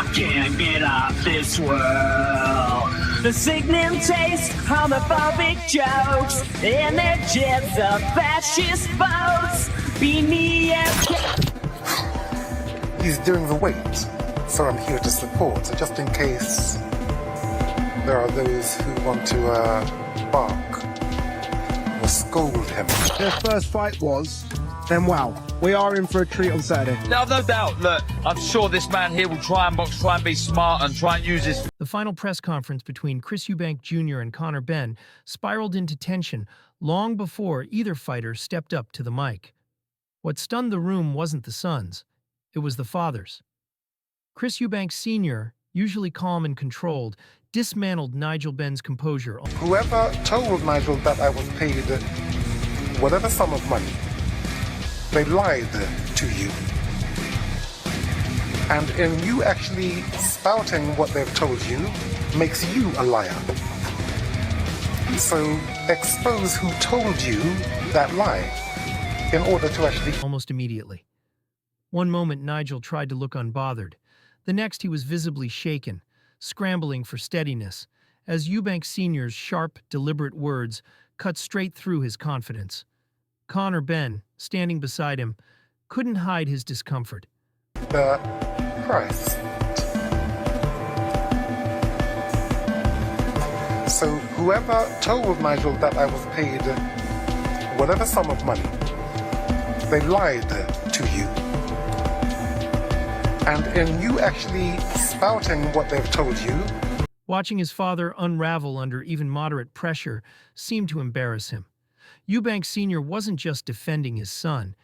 I can't get off this world. The sickening taste, homophobic jokes, and their jets of fascist votes. Be me and He's doing the weight, so I'm here to support. So just in case there are those who want to bark or scold him. Their first fight was, then wow, we are in for a treat on Saturday. Now, no doubt, look, I'm sure this man here will try and box, try and be smart and try and use his... The final press conference between Chris Eubank Jr. and Conor Benn spiraled into tension long before either fighter stepped up to the mic. What stunned the room wasn't the sons, it was the fathers. Chris Eubank Sr., usually calm and controlled, dismantled Nigel Benn's composure. Whoever told Nigel that I was paid whatever sum of money, they lied to you. And in you actually spouting what they've told you makes you a liar. So expose who told you that lie in order to actually... Almost immediately. One moment Nigel tried to look unbothered. The next he was visibly shaken, scrambling for steadiness, as Eubank Sr.'s sharp, deliberate words cut straight through his confidence. Conor Benn, standing beside him, couldn't hide his discomfort. The price. So whoever told Nigel that I was paid whatever sum of money, they lied to you. And in you actually spouting what they've told you... Watching his father unravel under even moderate pressure seemed to embarrass him. Eubank Sr. wasn't just defending his son.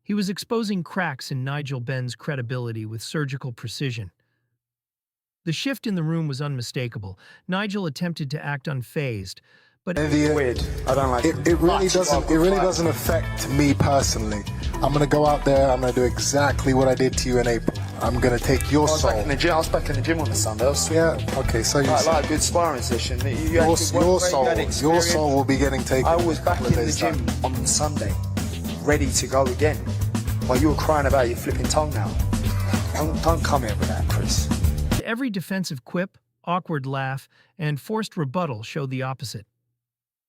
He was exposing cracks in Nigel Benn's credibility with surgical precision. The shift in the room was unmistakable. Nigel attempted to act unfazed, but... Weird. I don't like it. It really doesn't affect me personally. I'm going to go out there, I'm going to do exactly what I did to you in April. I'm going to take your soul. I was back in the gym on the Sunday. I was Yeah, okay, so you like a good sparring session. your soul will be getting taken. I was back in the gym on Sunday, ready to go again. While you were crying about your flipping tongue now. Don't come here with that, Chris. Every defensive quip, awkward laugh, and forced rebuttal showed the opposite.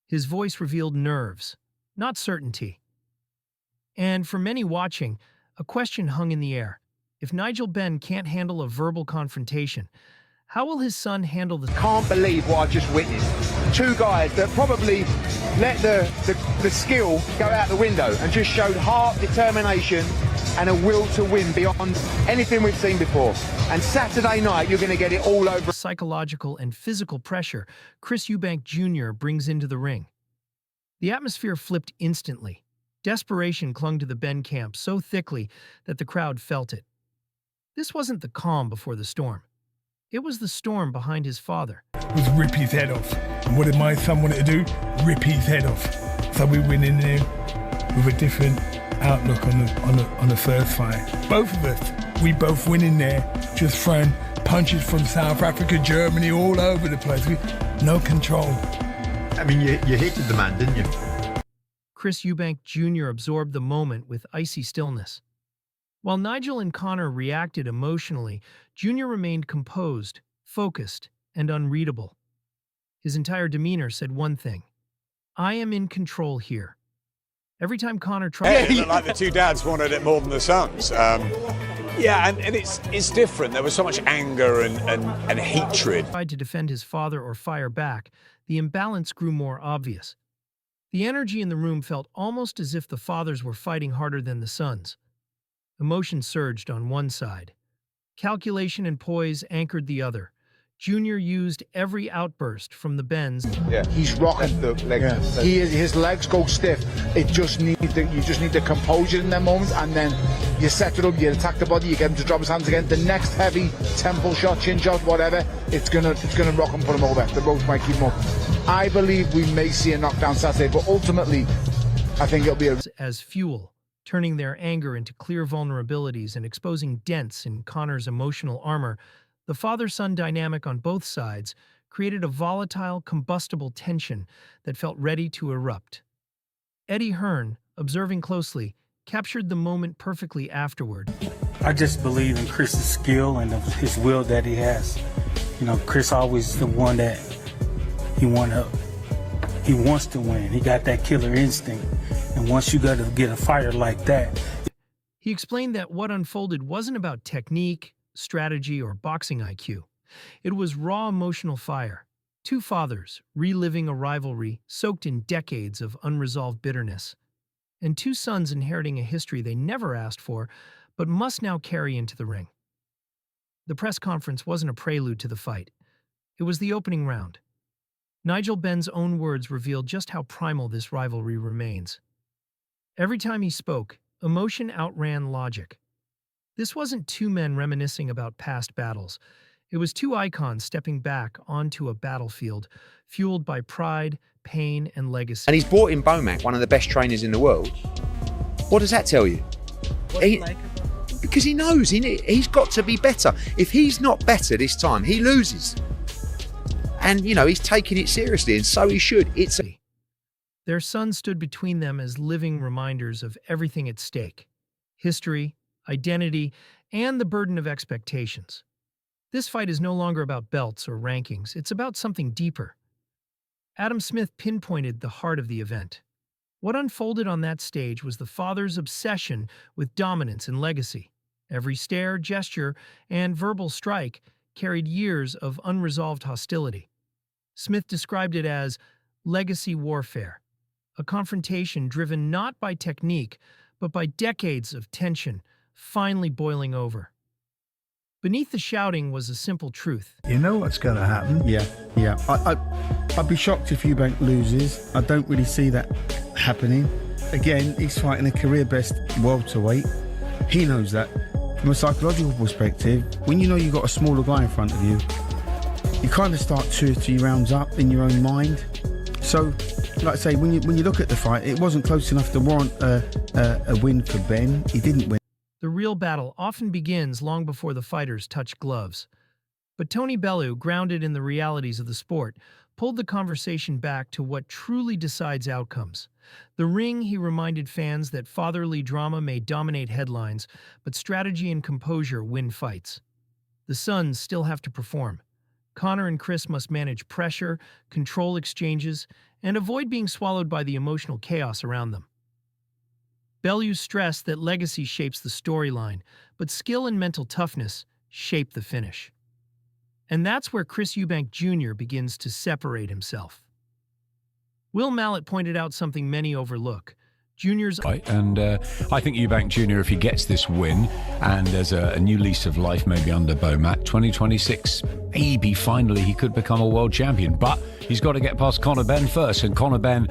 His voice revealed nerves, not certainty. And for many watching, a question hung in the air. If Nigel Benn can't handle a verbal confrontation, how will his son handle the... Can't believe what I've just witnessed. Two guys that probably let the skill go out the window and just showed heart, determination, and a will to win beyond anything we've seen before. And Saturday night, you're going to get it all over. Psychological and physical pressure Chris Eubank Jr. brings into the ring. The atmosphere flipped instantly. Desperation clung to the Benn camp so thickly that the crowd felt it. This wasn't the calm before the storm. It was the storm behind his father. Was rip his head off. And what did my son want to do? Rip his head off. So we went in there with a different outlook on the first fight. Both of us, we both went in there just throwing punches from South Africa, Germany, all over the place. No control. I mean, you hated the man, didn't you? Chris Eubank Jr. absorbed the moment with icy stillness. While Nigel and Conor reacted emotionally, Jr. remained composed, focused, and unreadable. His entire demeanor said one thing: I am in control here. Every time Conor tried... Yeah, like the two dads wanted it more than the sons. Yeah, and it's different. There was so much anger and hatred. Tried to defend his father or fire back, the imbalance grew more obvious. The energy in the room felt almost as if the fathers were fighting harder than the sons. Emotion surged on one side. Calculation and poise anchored the other. Junior used every outburst from the Benns. Yeah. He's rocking. His legs go stiff. You just need the composure in them moments, and then you set it up, you attack the body, you get him to drop his hands again. The next heavy temple shot, chin shot, whatever, it's gonna rock and put him over. The ropes might keep him up. I believe we may see a knockdown Saturday, but ultimately, I think it'll be as fuel, turning their anger into clear vulnerabilities and exposing dents in Conor's emotional armor. The father-son dynamic on both sides created a volatile, combustible tension that felt ready to erupt. Eddie Hearn, observing closely, captured the moment perfectly afterward. I just believe in Chris's skill and his will that he has. You know, Chris always the one that he wants to win. He got that killer instinct. And once you got to get a fighter like that. He explained that what unfolded wasn't about technique, strategy, or boxing IQ. It was raw emotional fire. Two fathers reliving a rivalry soaked in decades of unresolved bitterness. And two sons inheriting a history they never asked for, but must now carry into the ring. The press conference wasn't a prelude to the fight. It was the opening round. Nigel Benn's own words revealed just how primal this rivalry remains. Every time he spoke, emotion outran logic. This wasn't two men reminiscing about past battles. It was two icons stepping back onto a battlefield, fueled by pride, pain, and legacy. And he's brought in Bomac, one of the best trainers in the world. What does that tell you? Because he knows he's got to be better. If he's not better this time, he loses. And, you know, he's taking it seriously, and so he should. Their son stood between them as living reminders of everything at stake: history, identity, and the burden of expectations. This fight is no longer about belts or rankings. It's about something deeper. Adam Smith pinpointed the heart of the event. What unfolded on that stage was the father's obsession with dominance and legacy. Every stare, gesture, and verbal strike carried years of unresolved hostility. Smith described it as legacy warfare, a confrontation driven not by technique, but by decades of tension finally boiling over. Beneath the shouting was a simple truth. You know what's going to happen? Yeah. I'd be shocked if Eubank loses. I don't really see that happening. Again, he's fighting a career-best welterweight. He knows that. From a psychological perspective, when you know you've got a smaller guy in front of you, you kind of start 2 or 3 rounds up in your own mind. So, like I say, when you look at the fight, it wasn't close enough to warrant a win for Ben. He didn't win. The real battle often begins long before the fighters touch gloves. But Tony Bellew, grounded in the realities of the sport, pulled the conversation back to what truly decides outcomes. The ring, he reminded fans that fatherly drama may dominate headlines, but strategy and composure win fights. The sons still have to perform. Conor and Chris must manage pressure, control exchanges, and avoid being swallowed by the emotional chaos around them. Bellew stressed that legacy shapes the storyline, but skill and mental toughness shape the finish. And that's where Chris Eubank Jr. begins to separate himself. Will Mallett pointed out something many overlook. Junior's... And I think Eubank Jr., if he gets this win, and there's a new lease of life maybe under Bomac, 2026, maybe finally he could become a world champion. But he's got to get past Conor Benn first, and Conor Benn,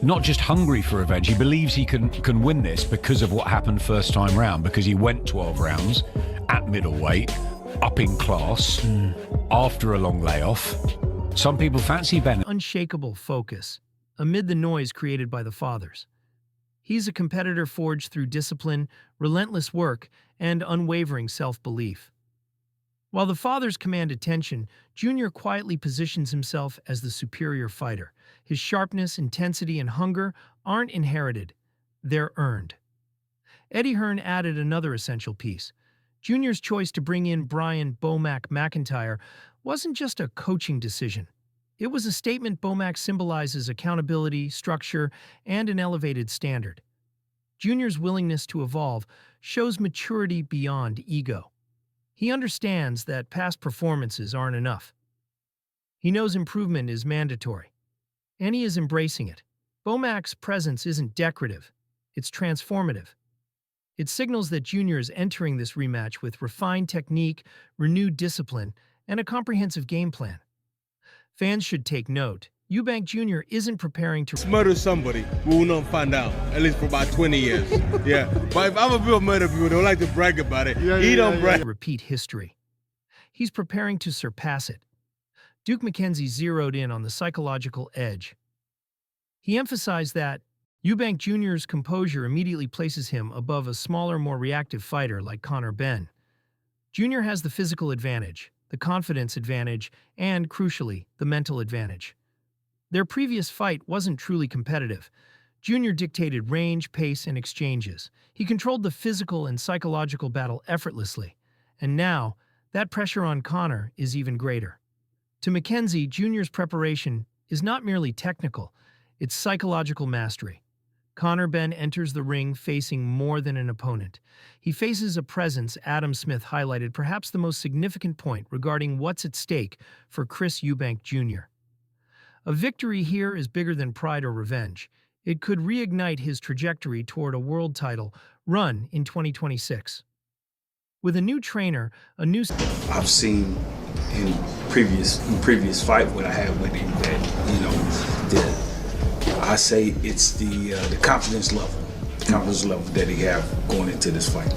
not just hungry for revenge, he believes he can win this because of what happened first time round, because he went 12 rounds at middleweight, up in class, after a long layoff. Some people fancy Benn. Unshakable focus amid the noise created by the fathers. He's a competitor forged through discipline, relentless work, and unwavering self-belief. While the fathers command attention, Junior quietly positions himself as the superior fighter. His sharpness, intensity, and hunger aren't inherited. They're earned. Eddie Hearn added another essential piece. Junior's choice to bring in Brian Bomac McIntyre wasn't just a coaching decision. It was a statement. Bomac symbolizes accountability, structure, and an elevated standard. Junior's willingness to evolve shows maturity beyond ego. He understands that past performances aren't enough. He knows improvement is mandatory, and he is embracing it. Bomac's presence isn't decorative, it's transformative. It signals that Junior is entering this rematch with refined technique, renewed discipline, and a comprehensive game plan. Fans should take note. Eubank Jr. isn't preparing to murder somebody. We will not find out, at least for about 20 years. Yeah, but if other people murder people, they don't like to brag about it. He don't brag. Repeat history. He's preparing to surpass it. Duke McKenzie zeroed in on the psychological edge. He emphasized that Eubank Jr.'s composure immediately places him above a smaller, more reactive fighter like Conor Benn. Jr. has the physical advantage, the confidence advantage, and, crucially, the mental advantage. Their previous fight wasn't truly competitive. Jr. dictated range, pace, and exchanges. He controlled the physical and psychological battle effortlessly. And now, that pressure on Conor is even greater. To Mackenzie, Jr.'s preparation is not merely technical, it's psychological mastery. Conor Benn enters the ring facing more than an opponent. He faces a presence Adam Smith highlighted, perhaps the most significant point regarding what's at stake for Chris Eubank Jr. A victory here is bigger than pride or revenge. It could reignite his trajectory toward a world title run in 2026. With a new trainer, a new... I've seen in previous fight what I had with him that, I say it's the confidence level that he have going into this fight.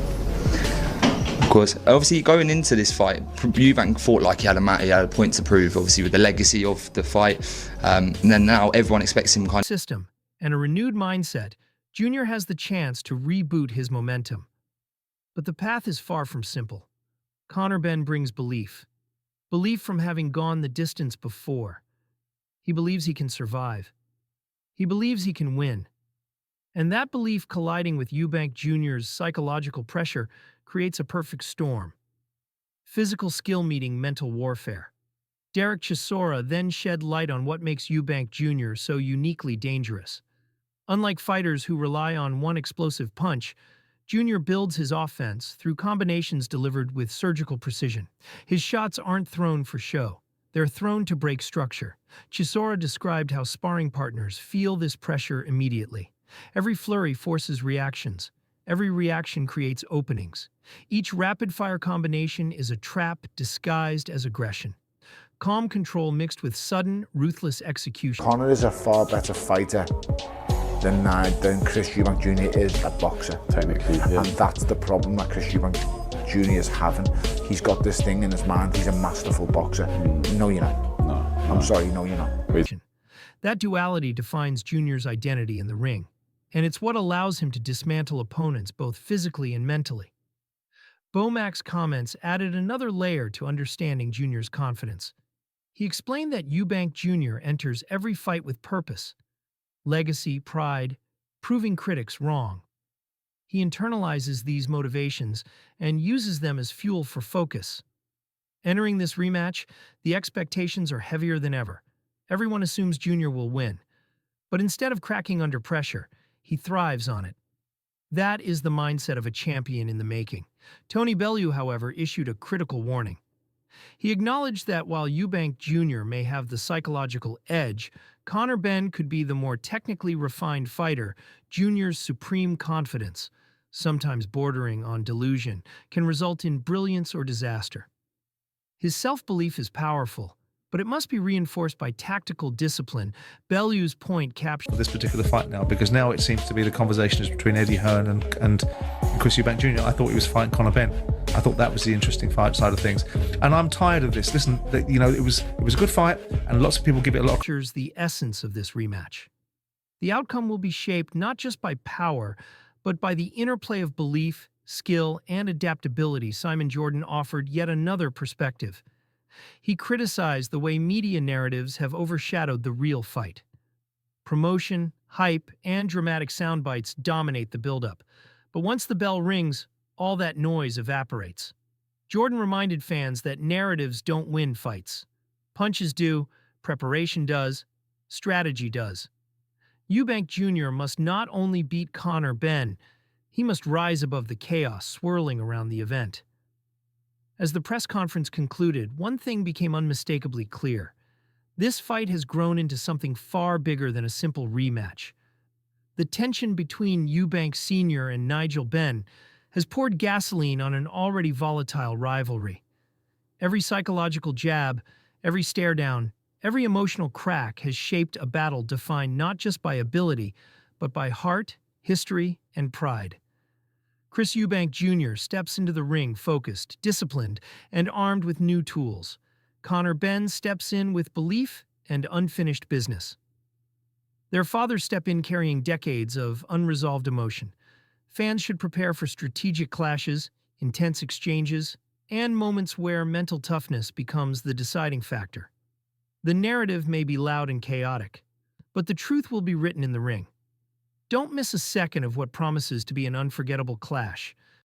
Of course, obviously going into this fight, Eubank fought like he had a point to prove, obviously with the legacy of the fight, and then now everyone expects him kind of... system and a renewed mindset, Jr. has the chance to reboot his momentum. But the path is far from simple. Conor Benn brings belief. Belief from having gone the distance before. He believes he can survive. He believes he can win. And that belief colliding with Eubank Jr.'s psychological pressure creates a perfect storm. Physical skill meeting mental warfare. Derek Chisora then shed light on what makes Eubank Jr. so uniquely dangerous. Unlike fighters who rely on one explosive punch, Jr. builds his offense through combinations delivered with surgical precision. His shots aren't thrown for show. They're thrown to break structure. Chisora described how sparring partners feel this pressure immediately. Every flurry forces reactions. Every reaction creates openings. Each rapid-fire combination is a trap disguised as aggression. Calm control mixed with sudden, ruthless execution. Conor is a far better fighter than Chris Eubank Jr. is a boxer. Technically, yeah. And that's the problem that Chris Eubank Jr. is having. He's got this thing in his mind. He's a masterful boxer. No, you're not. No. I'm sorry, no, you're not. That duality defines Jr.'s identity in the ring, and it's what allows him to dismantle opponents both physically and mentally. Bomac's comments added another layer to understanding Jr.'s confidence. He explained that Eubank Jr. enters every fight with purpose. Legacy, pride, proving critics wrong. He internalizes these motivations and uses them as fuel for focus. Entering this rematch, the expectations are heavier than ever. Everyone assumes Jr. will win. But instead of cracking under pressure, he thrives on it. That is the mindset of a champion in the making. Tony Bellew, however, issued a critical warning. He acknowledged that while Eubank Jr. may have the psychological edge, Conor Benn could be the more technically refined fighter. Jr.'s supreme confidence, sometimes bordering on delusion, can result in brilliance or disaster. His self-belief is powerful, but it must be reinforced by tactical discipline. Bellew's point captured this particular fight now, because now it seems to be the conversation is between Eddie Hearn and Chris Eubank Jr. I thought he was fighting Conor Benn. I thought that was the interesting fight side of things, and I'm tired of this. Listen, it was a good fight, and lots of people give it a lot. Captures the essence of this rematch. The outcome will be shaped not just by power, but by the interplay of belief, skill, and adaptability. Simon Jordan offered yet another perspective. He criticized the way media narratives have overshadowed the real fight. Promotion, hype, and dramatic sound bites dominate the buildup. But once the bell rings, all that noise evaporates. Jordan reminded fans that narratives don't win fights. Punches do, preparation does, strategy does. Eubank Jr. must not only beat Conor Benn, he must rise above the chaos swirling around the event. As the press conference concluded, one thing became unmistakably clear. This fight has grown into something far bigger than a simple rematch. The tension between Eubank Sr. and Nigel Benn has poured gasoline on an already volatile rivalry. Every psychological jab, every stare down, every emotional crack has shaped a battle defined not just by ability, but by heart, history, and pride. Chris Eubank Jr. steps into the ring focused, disciplined, and armed with new tools. Conor Benn steps in with belief and unfinished business. Their fathers step in carrying decades of unresolved emotion. Fans should prepare for strategic clashes, intense exchanges, and moments where mental toughness becomes the deciding factor. The narrative may be loud and chaotic, but the truth will be written in the ring. Don't miss a second of what promises to be an unforgettable clash.